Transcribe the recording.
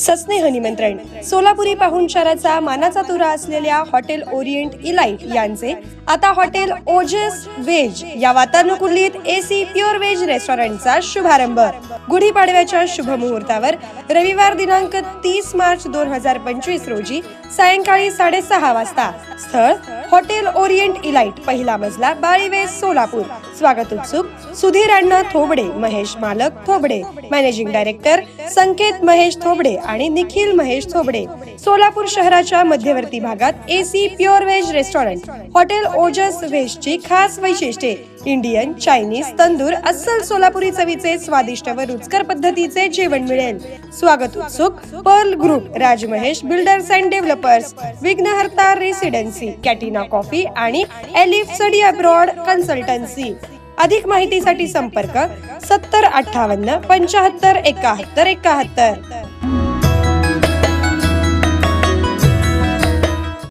सस्नेह निमंत्रण सोलापुरी पाहुणचाराचा मानाचा तुरा असलेल्या हॉटेल ओरिएंट इलाइट यांचे आता हॉटेल ओजस व्हेज या वातानुकूलित एसी प्युअर व्हेज रेस्टॉरंटचा शुभारंभ गुढीपाडव्याच्या शुभ मुहूर्तावर रविवार दिनांक 30 मार्च 2025 रोजी सायंकाळी 6:30 वाजता. स्थळ हॉटेल ओरिएंट इलाइट, पहिला मजला, बाळीवेस, सोलापूर. स्वागत उत्सुक सुधीर अण्णा थोबडे, महेश मालक थोबडे, मॅनेजिंग डायरेक्टर संकेत महेश थोबडे आणि निखिल महेश थोबडे. सोलापूर शहराच्या मध्यवर्ती भागात AC pure veg restaurant hotel Ojas व्हेजची खास वैशिष्ट्ये: इंडियन, चायनीज, तंदूर, अस्सल सोलापुरी चवीचे स्वादिष्ट व रुचकर पद्धतीचे जेवण मिळेल. स्वागत उत्सुक Pearl group, Rajmahesh builders and developers, Vighnaharta residency, Katina coffee आणि एलिफ स्टडी अब्रॉड कन्सल्टन्सी. अधिक माहितीसाठी संपर्क 7058 75 71 71.